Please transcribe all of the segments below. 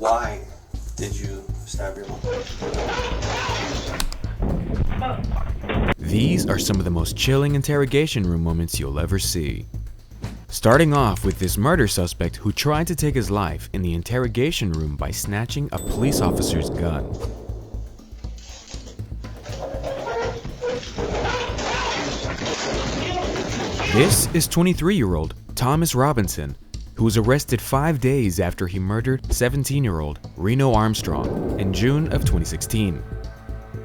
Why did you stab your mom? These are some of the most chilling interrogation room moments you'll ever see. Starting off with this murder suspect who tried to take his life in the interrogation room by snatching a police officer's gun. This is 23-year-old Thomas Robinson, who was arrested 5 days after he murdered 17-year-old Reno Armstrong in June of 2016.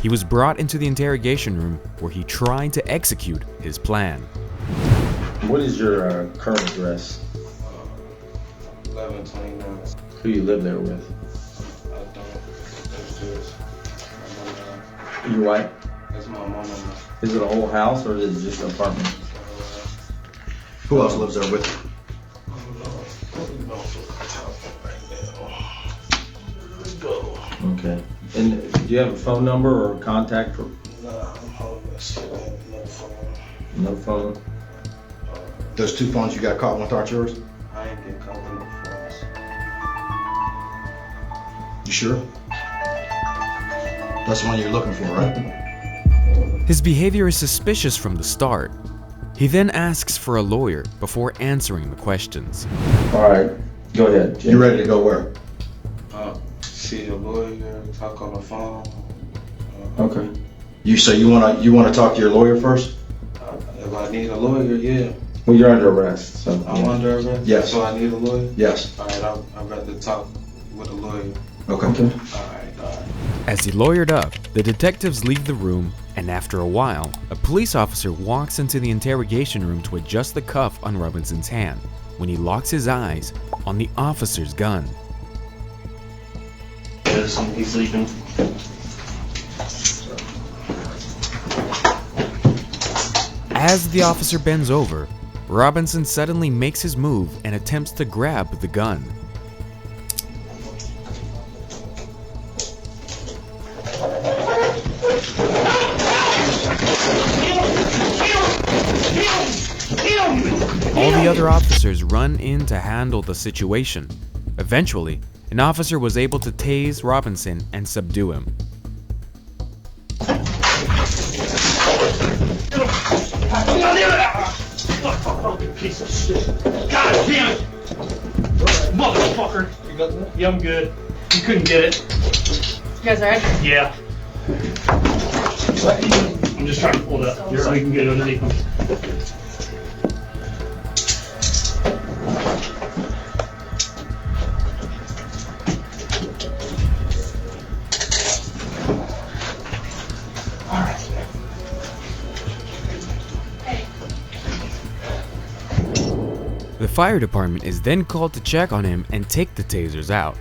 He was brought into the interrogation room where he tried to execute his plan. What is your current address? 1129. Who you live there with? I don't. That's just my mom. Your wife? That's my mom. Is it a whole house or is it just an apartment? Who else lives there with you? Okay. And do you have a phone number or contact for? Nah, I'm homeless. No phone. No phone. Those two phones you got caught with aren't yours? I ain't get caught with no phones. You sure? That's the one you're looking for, right? His behavior is suspicious from the start. He then asks for a lawyer before answering the questions. All right. Go ahead, Jim. You ready to go where? See a lawyer, talk on the phone. Okay. You say you wanna talk to your lawyer first? If I need a lawyer, yeah. Well, you're under arrest, so. I'm under arrest? Yes. So I need a lawyer? Yes. All right, I'd rather talk with a lawyer. Okay. All right. As he lawyered up, the detectives leave the room, and after a while, a police officer walks into the interrogation room to adjust the cuff on Robinson's hand when he locks his eyes on the officer's gun. He's sleeping. As the officer bends over, Robinson suddenly makes his move and attempts to grab the gun. All the other officers run in to handle the situation. Eventually, an officer was able to tase Robinson and subdue him. Piece of shit. God damn it! Motherfucker! You got that? Yeah, I'm good. You couldn't get it. You guys alright? Yeah. I'm just trying to pull it up so we can get it underneath them. The fire department is then called to check on him and take the tasers out.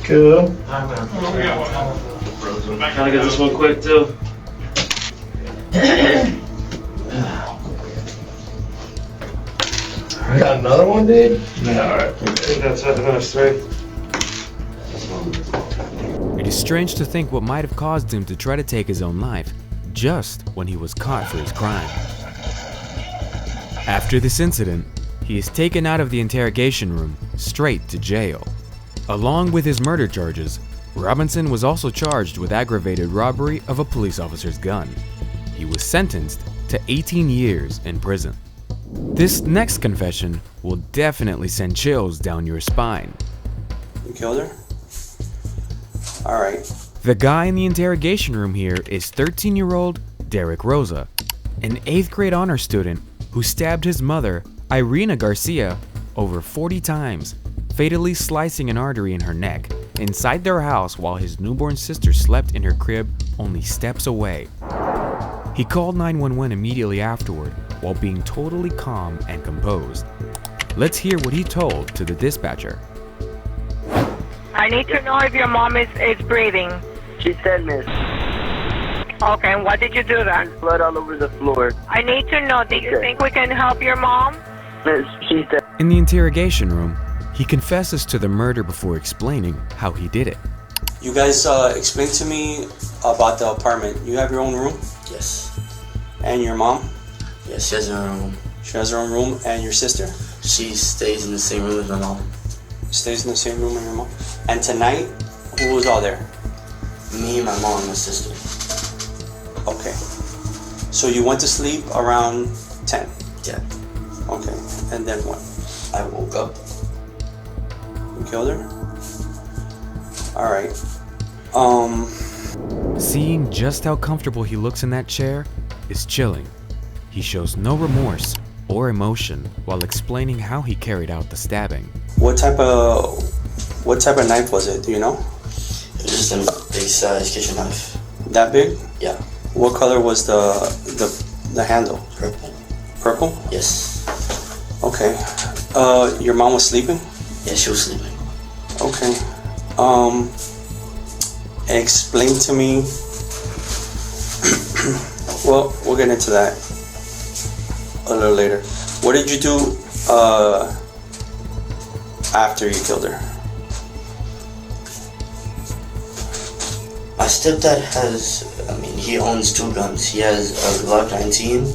Cool. Can I get this one quick too? Got another one, dude? Yeah, alright. I think that's it. That's 3. It is strange to think what might have caused him to try to take his own life just when he was caught for his crime. After this incident, he is taken out of the interrogation room straight to jail. Along with his murder charges, Robinson was also charged with aggravated robbery of a police officer's gun. He was sentenced to 18 years in prison. This next confession will definitely send chills down your spine. You killed her? Alright. The guy in the interrogation room here is 13-year-old Derek Rosa, an 8th grade honor student who stabbed his mother, Irina Garcia, over 40 times, fatally slicing an artery in her neck inside their house while his newborn sister slept in her crib only steps away. He called 911 immediately afterward while being totally calm and composed. Let's hear what he told to the dispatcher. I need to know if your mom is breathing. She said, miss. Okay, and what did you do then? Blood all over the floor. I need to know, do you think we can help your mom? Miss, she said. In the interrogation room, he confesses to the murder before explaining how he did it. You guys explain to me about the apartment. You have your own room? Yes. And your mom? Yes, she has her own room. She has her own room. And your sister? She stays in the same room with my mom. Stays in the same room with your mom. And tonight, who was all there? Me, my mom, and my sister. Okay. So you went to sleep around 10? Yeah. Okay. And then what? I woke up. You killed her? Alright. Seeing just how comfortable he looks in that chair is chilling. He shows no remorse or emotion while explaining how he carried out the stabbing. What type of knife was it? Do you know? It was just a big size kitchen knife. That big? Yeah. What color was the handle? Purple. Purple? Yes. Okay. Your mom was sleeping? Yeah, she was sleeping. Okay. Explain to me. Well, we'll get into that a little later. What did you do after you killed her? My stepdad he owns 2 guns. He has a Glock 19.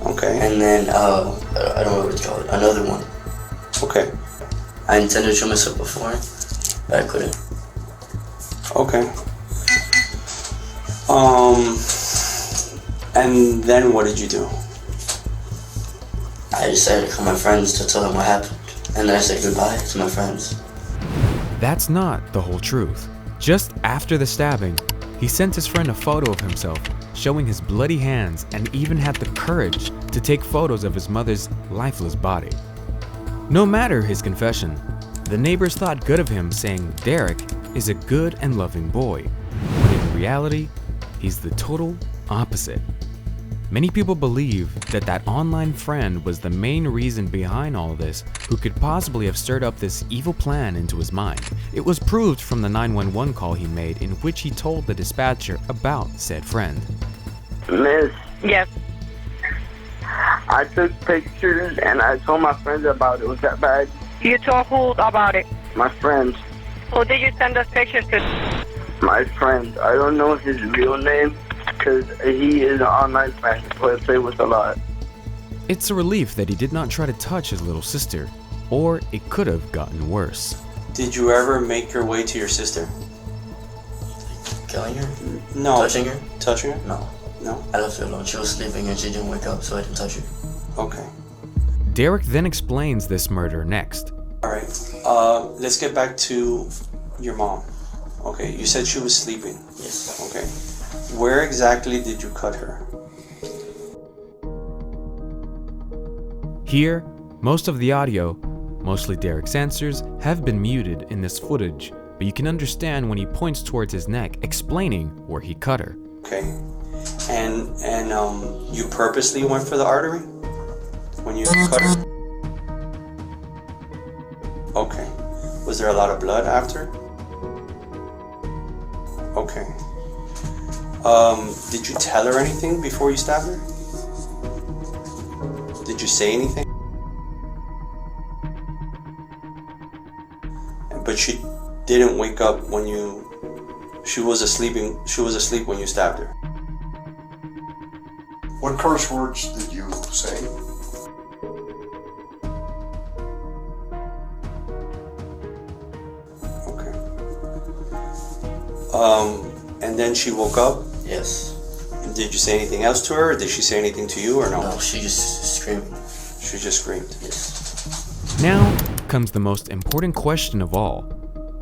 Okay. And then, I don't know what it's called, another one. Okay. I intended to show myself before, but I couldn't. Okay. And then what did you do? I decided to call my friends to tell them what happened, and then I said goodbye to my friends. That's not the whole truth. Just after the stabbing, he sent his friend a photo of himself showing his bloody hands and even had the courage to take photos of his mother's lifeless body. No matter his confession, the neighbors thought good of him, saying Derek is a good and loving boy, but in reality, he's the total opposite. Many people believe that that online friend was the main reason behind all this, who could possibly have stirred up this evil plan into his mind. It was proved from the 911 call he made, in which he told the dispatcher about said friend. Miss, Yes. I took pictures and I told my friends about it. Was that bad? You told who about it? My friend. Who did you send us pictures to? My friend. I don't know his real name because he is an online friend, so I play with a lot. It's a relief that he did not try to touch his little sister, or it could have gotten worse. Did you ever make your way to your sister? Killing her? No. Touching her? Touching her? No. No? I left her alone. She was sleeping and she didn't wake up, so I didn't touch her. Okay. Derek then explains this murder next. Alright. Let's get back to your mom. Okay, you said she was sleeping. Yes. Okay. Where exactly did you cut her? Here, most of the audio, mostly Derek's answers, have been muted in this footage, but you can understand when he points towards his neck, explaining where he cut her. Okay. And you purposely went for the artery when you cut her? Okay. Was there a lot of blood after? Okay. Did you tell her anything before you stabbed her? Did you say anything? But she didn't wake up when you... She was asleep when you stabbed her. What curse words did you say? Okay. And then she woke up? Yes. Did you say anything else to her, or did she say anything to you, or no? No, she just screamed. She just screamed. Yes. Now comes the most important question of all,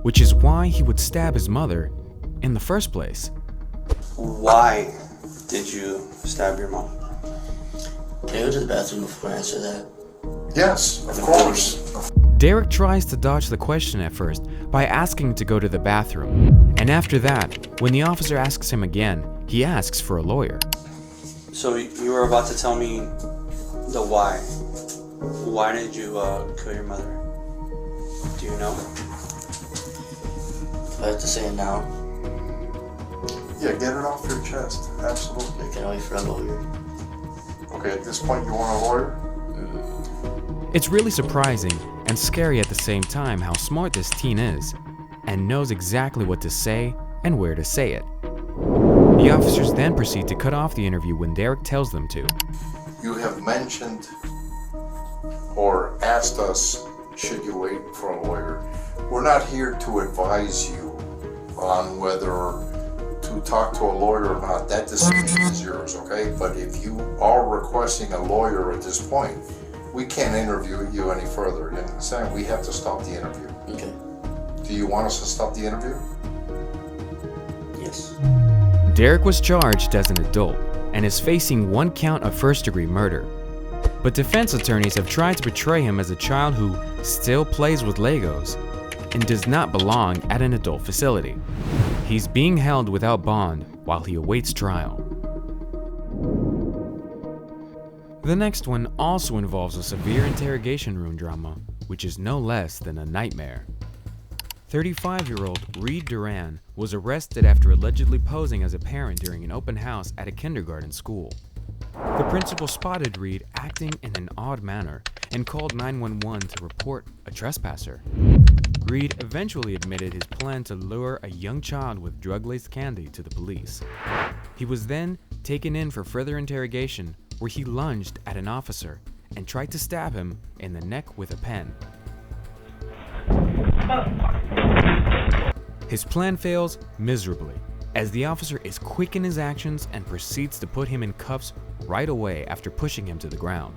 which is why he would stab his mother in the first place. Why did you stab your mom? Can I go to the bathroom before I answer that? Yes, of course. Derek tries to dodge the question at first by asking to go to the bathroom, and after that, when the officer asks him again, he asks for a lawyer. So you were about to tell me the why. Why did you kill your mother? Do you know? Do I have to say it now? Yeah, get it off your chest. Absolutely. I can wait for a lawyer. Okay, at this point, you want a lawyer? It's really surprising and scary at the same time how smart this teen is, and knows exactly what to say and where to say it. The officers then proceed to cut off the interview when Derek tells them to. You have mentioned or asked us, should you wait for a lawyer? We're not here to advise you on whether to talk to a lawyer or not. That decision is yours, okay? But if you are requesting a lawyer at this point, we can't interview you any further. And saying we have to stop the interview. Okay. Do you want us to stop the interview? Yes. Derek was charged as an adult and is facing 1 count of first-degree murder. But defense attorneys have tried to portray him as a child who still plays with Legos and does not belong at an adult facility. He's being held without bond while he awaits trial. The next one also involves a severe interrogation room drama, which is no less than a nightmare. 35-year-old Reid Durran was arrested after allegedly posing as a parent during an open house at a kindergarten school. The principal spotted Reid acting in an odd manner and called 911 to report a trespasser. Reid eventually admitted his plan to lure a young child with drug-laced candy to the police. He was then taken in for further interrogation, where he lunged at an officer and tried to stab him in the neck with a pen. His plan fails miserably, as the officer is quick in his actions and proceeds to put him in cuffs right away after pushing him to the ground.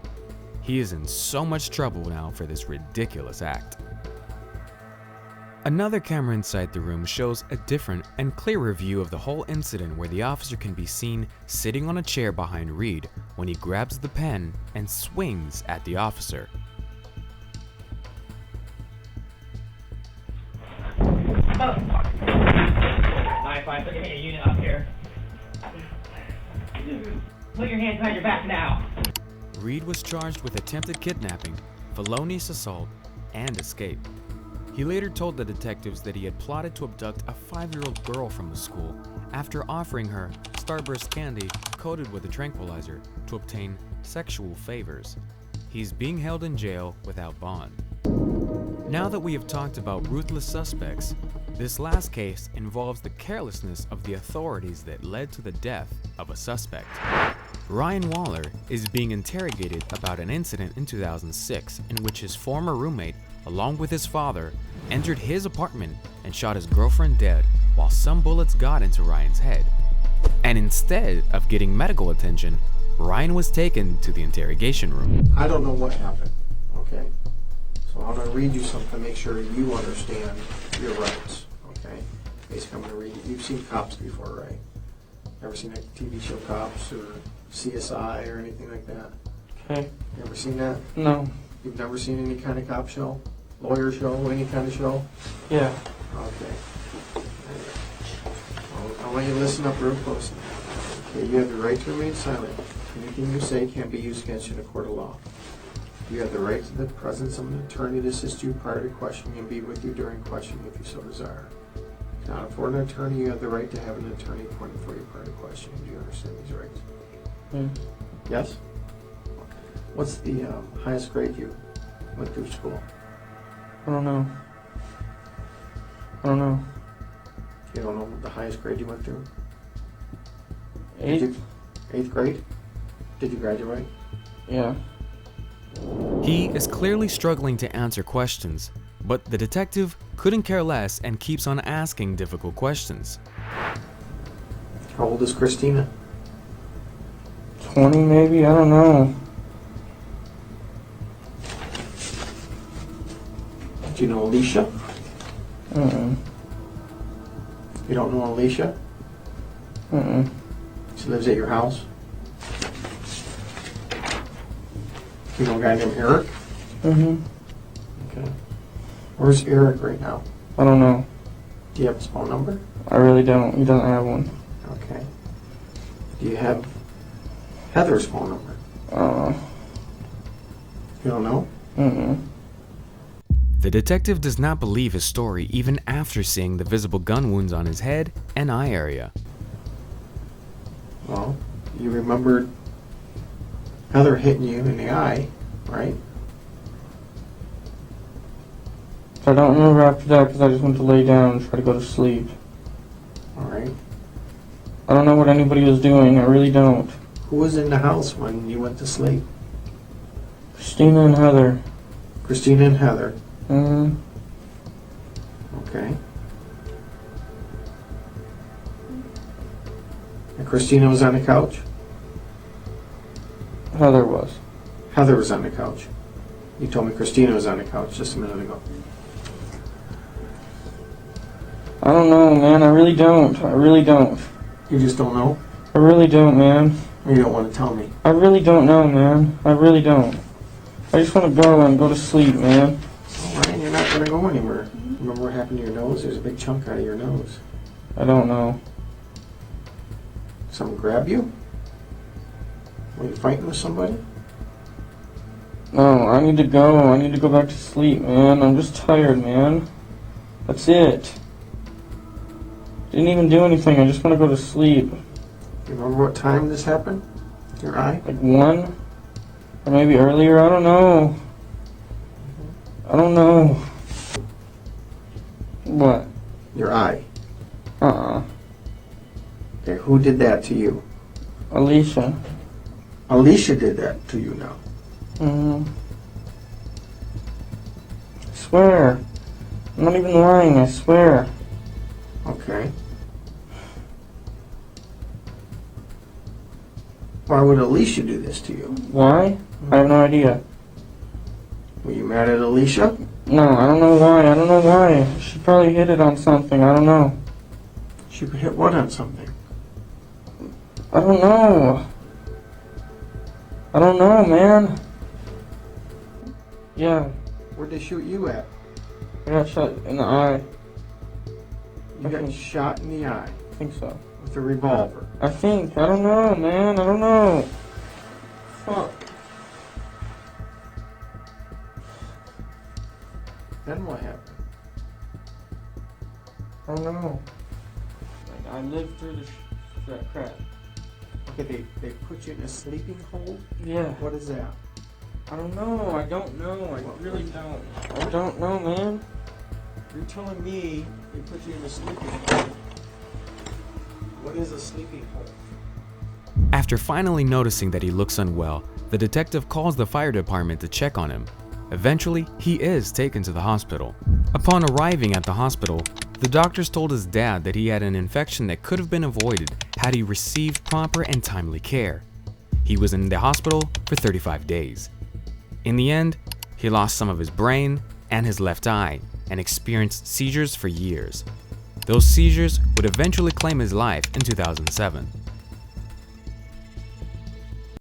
He is in so much trouble now for this ridiculous act. Another camera inside the room shows a different and clearer view of the whole incident, where the officer can be seen sitting on a chair behind Reid when he grabs the pen and swings at the officer. Get a unit up here. Put your hands behind your back now. Reid was charged with attempted kidnapping, felonious assault, and escape. He later told the detectives that he had plotted to abduct a 5-year-old girl from the school after offering her Starburst candy coated with a tranquilizer to obtain sexual favors. He's being held in jail without bond. Now that we have talked about ruthless suspects, this last case involves the carelessness of the authorities that led to the death of a suspect. Ryan Waller is being interrogated about an incident in 2006 in which his former roommate, along with his father, entered his apartment and shot his girlfriend dead while some bullets got into Ryan's head. And instead of getting medical attention, Ryan was taken to the interrogation room. I don't know what happened, okay? So I'm going to read you something to make sure you understand your rights, okay? Basically, I'm going to read you. You've seen Cops before, right? Ever seen a TV show Cops or CSI or anything like that? Okay. You ever seen that? No. You've never seen any kind of cop show? Lawyer show? Any kind of show? Yeah. Okay. I want you to listen up real close. Okay, you have the right to remain silent. Anything you say can't be used against you in a court of law. You have the right to the presence of an attorney to assist you prior to questioning and be with you during questioning if you so desire. Now, for an attorney, you have the right to have an attorney appointed for you prior to questioning. Do you understand these rights? Yes? What's the highest grade you went through school? I don't know. You don't know the highest grade you went through? 8th? 8th grade? Did you graduate? Yeah. He is clearly struggling to answer questions, but the detective couldn't care less and keeps on asking difficult questions. How old is Christina? 20 maybe? I don't know. Do you know Alicia? Mm-mm. You don't know Alicia? Mm-mm. She lives at your house? You know a guy named Eric? Mm-hmm. Okay. Where's Eric right now? I don't know. Do you have his phone number? I really don't. He doesn't have one. Okay. Do you have Heather's phone number? You don't know? Mm-mm. The detective does not believe his story even after seeing the visible gun wounds on his head and eye area. Well, you remembered Heather hitting you in the eye, right? I don't remember after that because I just went to lay down and try to go to sleep. Alright. I don't know what anybody was doing. I really don't. Who was in the house when you went to sleep? Christina and Heather. Christina and Heather. Mm-hmm. Okay. And Christina was on the couch? Heather was. Heather was on the couch. You told me Christina was on the couch just a minute ago. I don't know, man. I really don't. I really don't. You just don't know? I really don't, man. Or you don't want to tell me? I really don't know, man. I really don't. I just want to go and go to sleep, man. Alright, you're not going to go anywhere. Remember what happened to your nose? There's a big chunk out of your nose. I don't know. Someone grab you? Were you fighting with somebody? No, I need to go. I need to go back to sleep, man. I'm just tired, man. That's it. Didn't even do anything. I just want to go to sleep. You remember what time this happened? Your eye? Like 1? Or maybe earlier? I don't know. I don't know. What? Your eye. Uh-uh. Okay, who did that to you? Alicia. Alicia did that to you now. Mm-hmm. I swear. I'm not even lying, I swear. Okay. Why would Alicia do this to you? Why? I have no idea. Were you mad at Alicia? No, I don't know why. I don't know why. She probably hit it on something. I don't know. She could hit what on something? I don't know. I don't know, man. Yeah, Where'd they shoot you at? I got shot in the eye. You got shot in the eye I think so. with a revolver. I think. I don't know, man. I don't know. Fuck. Then what happened? I don't know. Like, I lived through that crap. Okay, they put you in a sleeping hold? Yeah. What is that? I don't know. I don't know. I really don't. I don't know, man. You're telling me they put you in a sleeping hold. What is a sleeping hold? After finally noticing that he looks unwell, the detective calls the fire department to check on him. Eventually, he is taken to the hospital. Upon arriving at the hospital, the doctors told his dad that he had an infection that could have been avoided had he received proper and timely care. He was in the hospital for 35 days. In the end, he lost some of his brain and his left eye and experienced seizures for years. Those seizures would eventually claim his life in 2007.